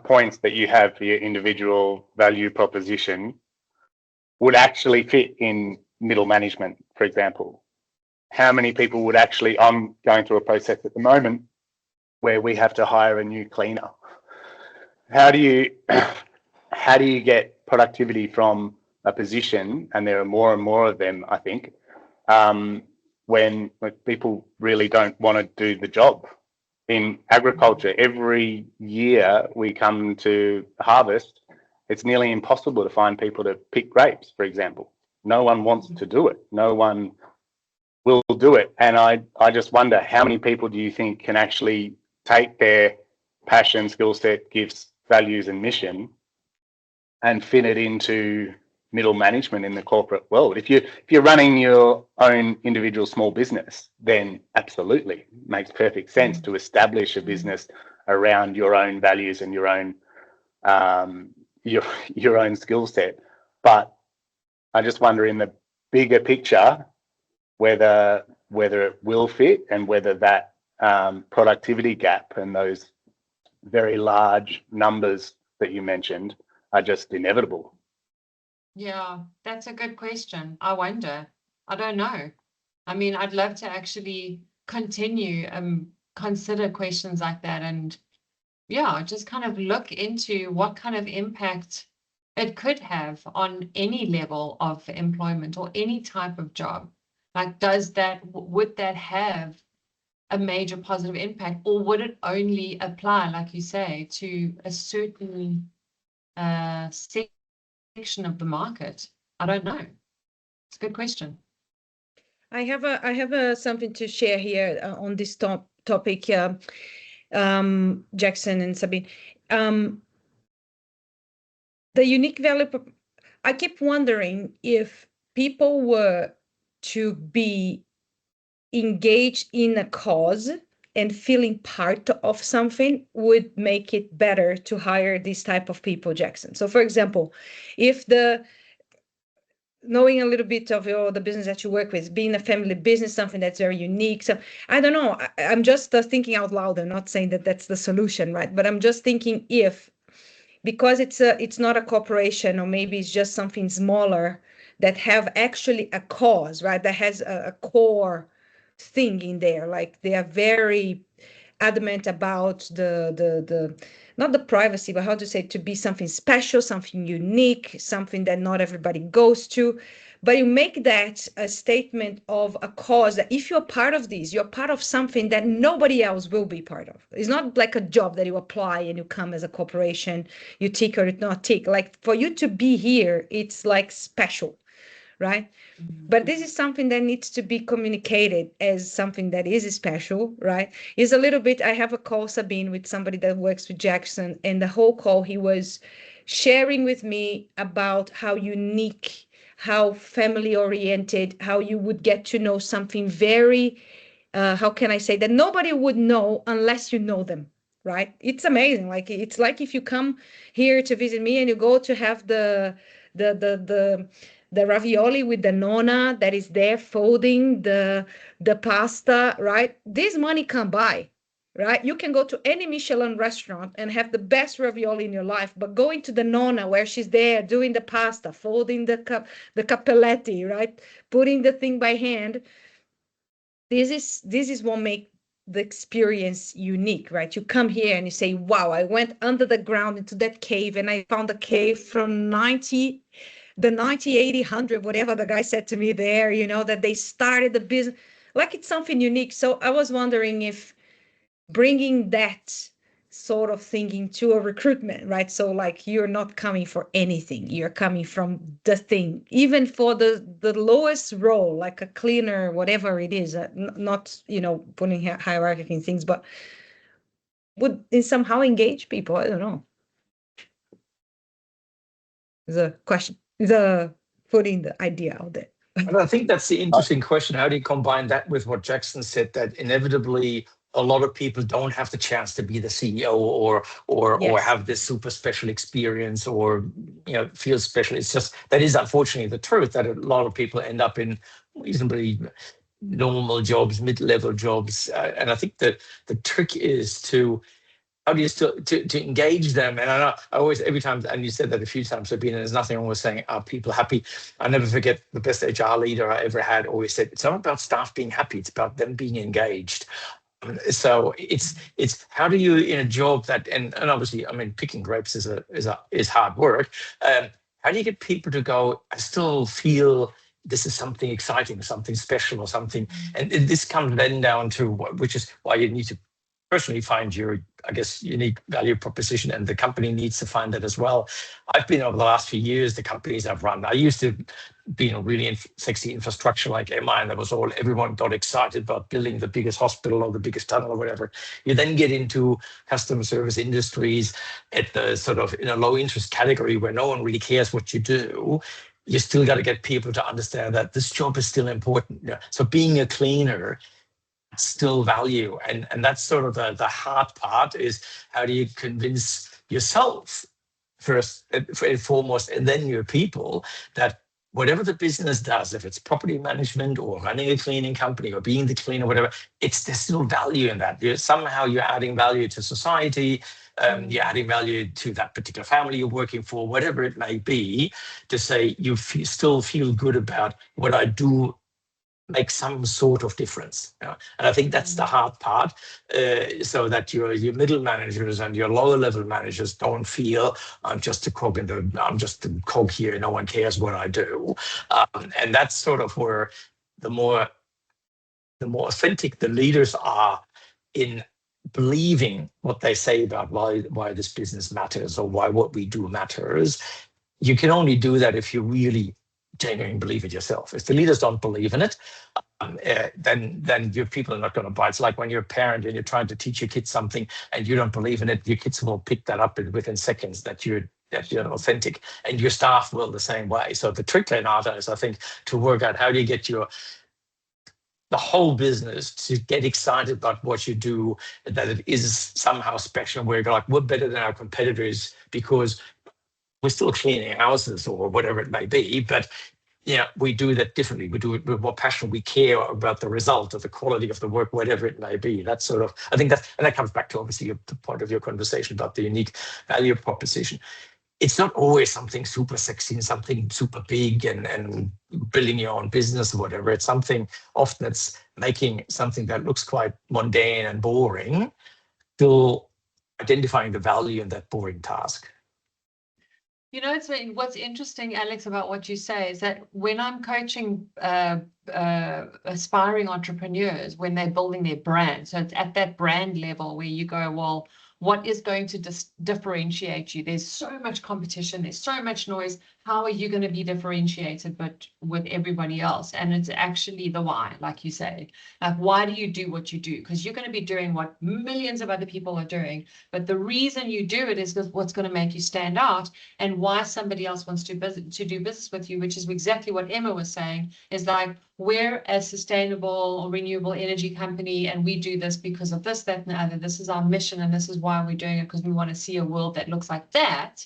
points that you have for your individual value proposition, would actually fit in middle management, for example. How many people would actually, I'm going through a process at the moment where we have to hire a new cleaner. How do you get productivity from a position, and there are more and more of them, I think, when people really don't want to do the job? In agriculture, every year we come to harvest, it's nearly impossible to find people to pick grapes, for example. No one wants to do it. No one will do it. And I just wonder, how many people do you think can actually take their passion, skill set, gifts, values, and mission and fit it into middle management in the corporate world? If you're running your own individual small business, then absolutely makes perfect sense to establish a business around your own values and your own skill set. But I just wonder, in the bigger picture, whether it will fit, and whether that productivity gap and those very large numbers that you mentioned are just inevitable. Yeah, that's a good question. I wonder. I don't know. I mean, I'd love to actually continue consider questions like that, and yeah, just kind of look into what kind of impact it could have on any level of employment or any type of job. Like, would that have a major positive impact, or would it only apply, like you say, to a certain section of the market? I don't know. It's a good question. I have something to share here on this topic, Jackson and Sabine. The unique value. I keep wondering if people were to be engaged in a cause and feeling part of something would make it better to hire this type of people, Jackson. So for example, if knowing a little bit of the business that you work with, being a family business, something that's very unique. So I don't know, I'm just thinking out loud. I'm not saying that that's the solution, right? But I'm just thinking because it's not a corporation, or maybe it's just something smaller that have actually a cause, right? That has a core thing in there. Like they are very adamant about the not the privacy, but how to say, to be something special, something unique, something that not everybody goes to. But you make that a statement of a cause, that if you're part of this, you're part of something that nobody else will be part of. It's not like a job that you apply and you come as a corporation, you tick or not tick. Like for you to be here, it's like special, right? But this is something that needs to be communicated as something that is special, right? Is a little bit, I have a call, Sabine, with somebody that works with Jackson, and the whole call he was sharing with me about how unique, how family oriented, how you would get to know something very, how can I say, that nobody would know unless you know them, right? It's amazing. Like it's like if you come here to visit me and you go to have the the the the ravioli with the nonna that is there folding the pasta, right? This money can't buy, right? You can go to any Michelin restaurant and have the best ravioli in your life, but going to the nonna where she's there doing the pasta, folding the cappelletti, right? Putting the thing by hand. This is what make the experience unique, right? You come here and you say, wow, I went under the ground into that cave and I found a cave from 90, 80, 100, whatever the guy said to me there, that they started the business. Like it's something unique. So I was wondering if bringing that sort of thinking to a recruitment, right? So like you're not coming for anything, you're coming from the thing, even for the lowest role, like a cleaner, whatever it is, not putting hierarchy in things, but would it somehow engage people? I don't know. The question, the putting the idea out there. And I think that's the interesting question. How do you combine that with what Jackson said, that inevitably a lot of people don't have the chance to be the CEO or Yes. have this super special experience or feel special. It's just that is unfortunately the truth, that a lot of people end up in reasonably normal jobs, mid-level jobs. And I think that the trick is to how do you still to engage them? And I know I always, every time, and you said that a few times, Sabine, and there's nothing wrong with saying, are people happy? I never forget the best HR leader I ever had always said, it's not about staff being happy, it's about them being engaged. So it's how do you, in a job that, and obviously, I mean, picking grapes is hard work. How do you get people to go, I still feel this is something exciting, something special, or something? And this comes then down to, which is why you need to personally find your, I guess, unique value proposition, and the company needs to find that as well. I've been, over the last few years, the companies I've run, I used to be in a really sexy infrastructure like MI, and that was all, everyone got excited about building the biggest hospital or the biggest tunnel or whatever. You then get into customer service industries at the sort of in a low interest category where no one really cares what you do. You still got to get people to understand that this job is still important. So being a cleaner, still value, and that's sort of the hard part, is how do you convince yourself first and foremost, and then your people, that whatever the business does, if it's property management or running a cleaning company or being the cleaner, whatever, there's still value in that. Somehow you're adding value to society, you're adding value to that particular family you're working for, whatever it may be, to say you still feel good about what I do, make some sort of difference. And I think that's the hard part, so that your middle managers and your lower level managers don't feel I'm just a cog I'm just a cog here, no one cares what I do. And that's sort of where the more authentic the leaders are in believing what they say about why this business matters or why what we do matters. You can only do that if you really genuinely believe it yourself. If the leaders don't believe in it, then your people are not going to buy. It's like when you're a parent and you're trying to teach your kids something and you don't believe in it, your kids will pick that up within seconds that you're authentic, and your staff will the same way. So the trick, Renata, is, I think, to work out how do you get your the whole business to get excited about what you do, that it is somehow special, where you're like, we're better than our competitors because we're still cleaning houses or whatever it may be, but yeah, we do that differently. We do it with more passion. We care about the result or the quality of the work, whatever it may be. That's sort of, I think and that comes back to obviously the point of your conversation about the unique value proposition. It's not always something super sexy and something super big and building your own business or whatever. It's something, often it's making something that looks quite mundane and boring, still identifying the value in that boring task. You know, what's interesting, Alex, about what you say is that when I'm coaching aspiring entrepreneurs, when they're building their brand, so it's at that brand level where you go, well, what is going to differentiate you? There's so much competition, there's so much noise. How are you going to be differentiated but with everybody else? And it's actually the why, like you say. Like, why do you do what you do? Because you're going to be doing what millions of other people are doing. But the reason you do it is what's going to make you stand out, and why somebody else wants to do business with you, which is exactly what Emma was saying, is like, we're a sustainable or renewable energy company, and we do this because of this, that, and the other. This is our mission, and this is why we're doing it, because we want to see a world that looks like that.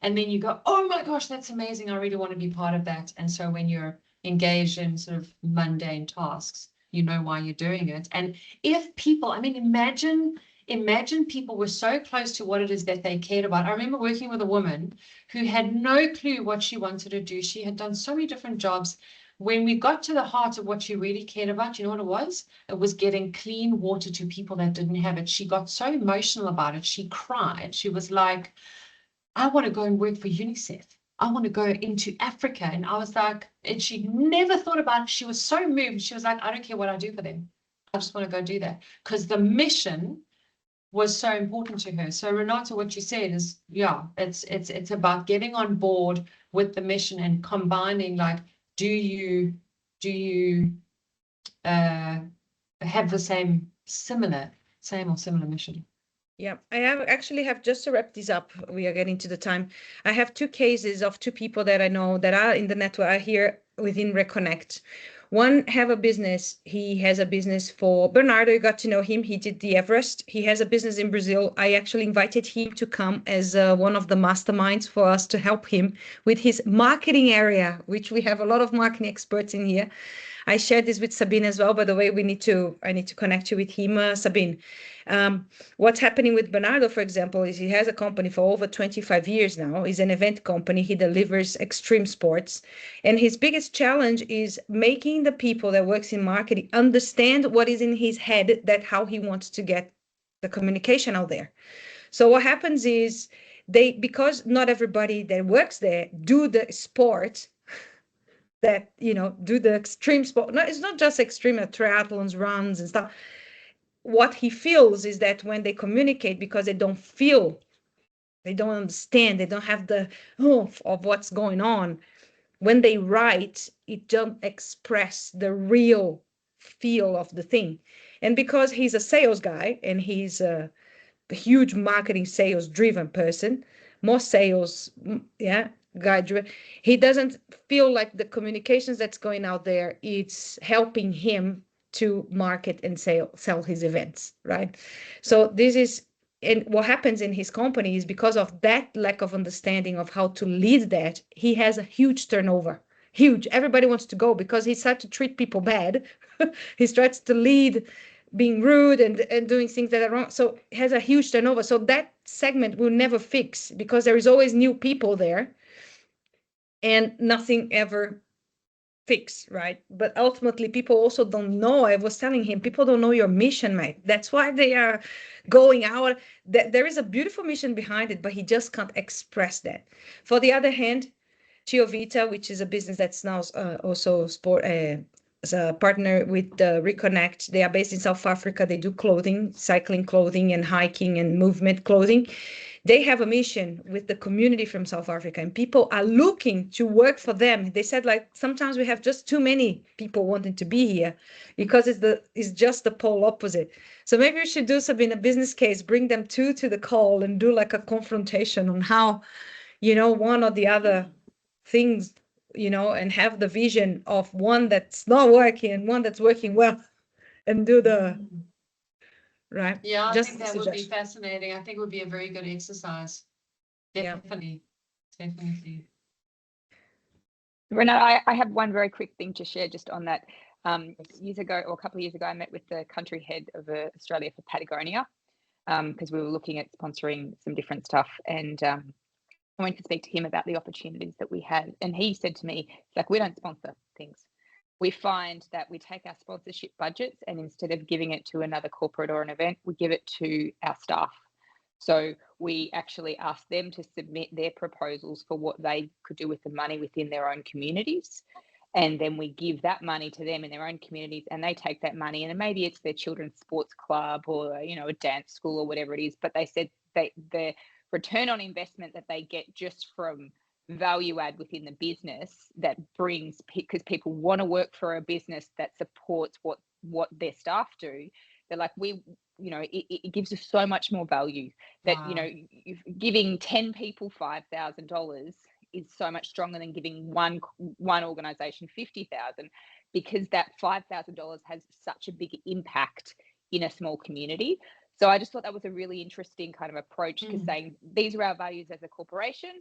And then you go, oh my gosh, that's amazing. I really want to be part of that. And so when you're engaged in sort of mundane tasks, you know why you're doing it. And if people, I mean, imagine people were so close to what it is that they cared about. I remember working with a woman who had no clue what she wanted to do. She had done so many different jobs. When we got to the heart of what she really cared about, you know what it was? It was getting clean water to people that didn't have it. She got so emotional about it. She cried. She was like, I want to go and work for UNICEF. I want to go into Africa. And I was like, and she never thought about it. She was so moved. She was like, I don't care what I do for them. I just want to go do that. Because the mission was so important to her. So Renata, what you said is, yeah, it's about getting on board with the mission and combining, like, do you have the same or similar mission? Yeah, I actually have, just to wrap this up, we are getting to the time. I have two cases of two people that I know that are in the network, are here within Rekonnekt. One have a business. He has a business for Bernardo. You got to know him. He did the Everest. He has a business in Brazil. I actually invited him to come as one of the masterminds for us to help him with his marketing area, which we have a lot of marketing experts in here. I shared this with Sabine as well. By the way, I need to connect you with him, Sabine. What's happening with Bernardo, for example, is he has a company for over 25 years now. He's an event company. He delivers extreme sports. And his biggest challenge is making the people that works in marketing understand what is in his head, that how he wants to get the communication out there. So what happens is because not everybody that works there do the sport, that, do the extreme sport. No, it's not just extreme triathlons, runs and stuff. What he feels is that when they communicate, because they don't feel, they don't understand, they don't have the oomph of what's going on, when they write, it don't express the real feel of the thing. And because he's a sales guy and he's a huge marketing sales driven person, more sales, guy driven, he doesn't feel like the communications that's going out there, it's helping him to market and sell his events, right? So this is, and what happens in his company is, because of that lack of understanding of how to lead that, he has a huge turnover. Huge. Everybody wants to go because he starts to treat people bad. He starts to lead being rude and doing things that are wrong. So it has a huge turnover. So that segment will never fix, because there is always new people there and nothing ever fix, right? But ultimately, people also don't know. I was telling him, people don't know your mission, mate. That's why they are going out. There is a beautiful mission behind it, but he just can't express that. For the other hand, Vita, which is a business that's now also sport as a partner with Rekonnekt. They are based in South Africa. They do clothing, cycling clothing and hiking and movement clothing. They have a mission with the community from South Africa, and people are looking to work for them. They said, like, sometimes we have just too many people wanting to be here, because it's just the pole opposite. So maybe we should do something, a business case, bring them to the call and do like a confrontation on how, one or the other things, and have the vision of one that's not working and one that's working well, and do the right. Yeah, I Just think a that would be suggestion. fascinating. I think it would be a very good exercise. Yeah. Definitely. Definitely. Renata, I have one very quick thing to share just on that. Years ago, or a couple of years ago, I met with the country head of Australia for Patagonia, because we were looking at sponsoring some different stuff, and I went to speak to him about the opportunities that we had, and he said to me, like, we don't sponsor things. We find that we take our sponsorship budgets, and instead of giving it to another corporate or an event, we give it to our staff. So we actually ask them to submit their proposals for what they could do with the money within their own communities. And then we give that money to them in their own communities, and they take that money, and maybe it's their children's sports club or, a dance school or whatever it is. But they said the return on investment that they get just from value add within the business that brings, because people want to work for a business that supports what their staff do. They're like, it gives us so much more value that, Wow. Giving 10 people $5,000 is so much stronger than giving one organization 50,000, because that $5,000 has such a big impact in a small community. So I just thought that was a really interesting kind of approach, because saying these are our values as a corporation,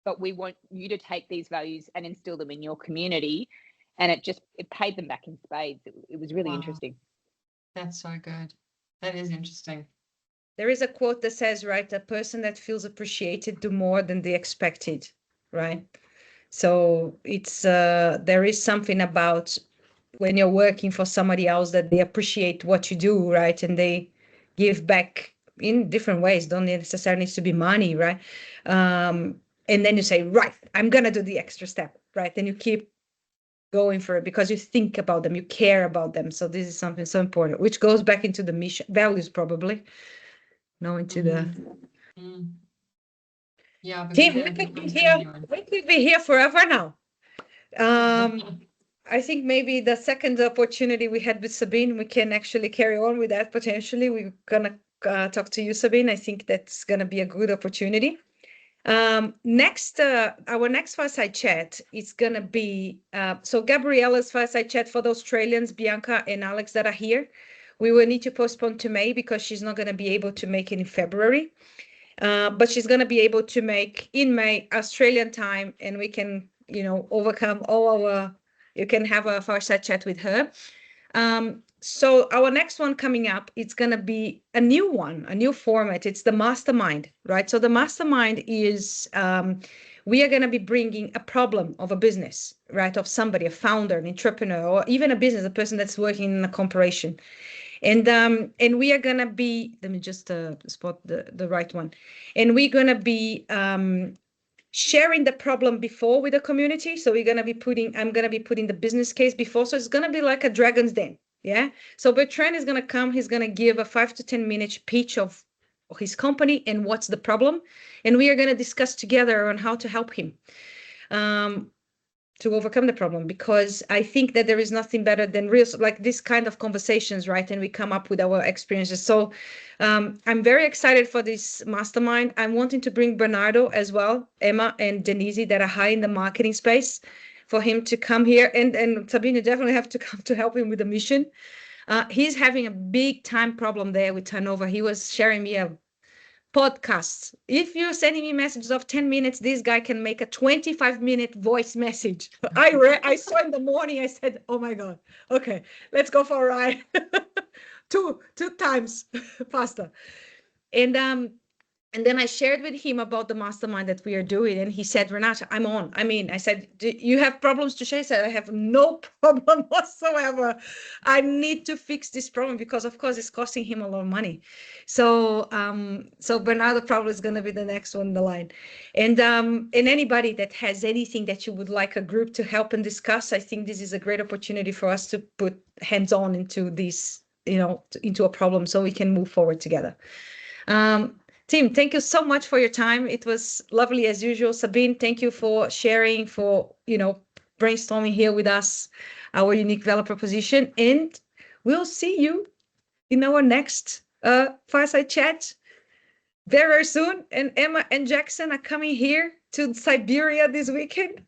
but we want you to take these values and instill them in your community. And it paid them back in spades. It was really interesting. That's so good. That is interesting. There is a quote that says, right, a person that feels appreciated do more than they expected, right? So it's there is something about when you're working for somebody else that they appreciate what you do, right? And they give back in different ways. Don't necessarily need to be money, right? And then you say, right, I'm gonna do the extra step, right? Then you keep going for it because you think about them, you care about them. So this is something so important, which goes back into the mission values, probably. Into the Yeah, team. because We could be here forever now. I think maybe the second opportunity we had with Sabine, we can actually carry on with that potentially. We're gonna talk to you, Sabine. I think that's gonna be a good opportunity. Next, our next Fireside Chat is gonna be, so Gabriella's Fireside Chat for the Australians, Bianca and Alex that are here. We will need to postpone to May because she's not gonna be able to make it in February. But she's gonna be able to make in May Australian time, and we can, overcome all our, you can have a Fireside Chat with her. So our next one coming up, it's going to be a new one, a new format. It's the mastermind, right? So the mastermind is, we are going to be bringing a problem of a business, right? Of somebody, a founder, an entrepreneur, or even a business, a person that's working in a corporation. And we are going to be, let me just spot the right one. And we're going to be, sharing the problem before with the community. So I'm going to be putting the business case before. So it's going to be like a dragon's den. Yeah. So Bertrand is going to come, he's going to give a 5 to 10 minute pitch of his company and what's the problem. And we are going to discuss together on how to help him to overcome the problem, because I think that there is nothing better than real, like this kind of conversations, right? And we come up with our experiences. So I'm very excited for this mastermind. I'm wanting to bring Bernardo as well, Emma and Denise that are high in the marketing space, for him to come here. And Sabine definitely have to come to help him with the mission. He's having a big time problem there with turnover. He was sharing me a podcasts. If you're sending me messages of 10 minutes, this guy can make a 25-minute voice message. I saw in the morning, I said, oh my God, okay, let's go for a ride. two times faster. And then I shared with him about the mastermind that we are doing. And he said, Renata, I'm on. I said, do you have problems to share? He said, I have no problem whatsoever. I need to fix this problem because, of course, it's costing him a lot of money. So Bernardo probably is going to be the next one in the line. And anybody that has anything that you would like a group to help and discuss, I think this is a great opportunity for us to put hands-on into this, into a problem so we can move forward together. Tim, thank you so much for your time. It was lovely as usual. Sabine, thank you for sharing, for, brainstorming here with us, our unique value proposition. And we'll see you in our next Fireside Chat very, very soon. And Emma and Jackson are coming here to Siberia this weekend.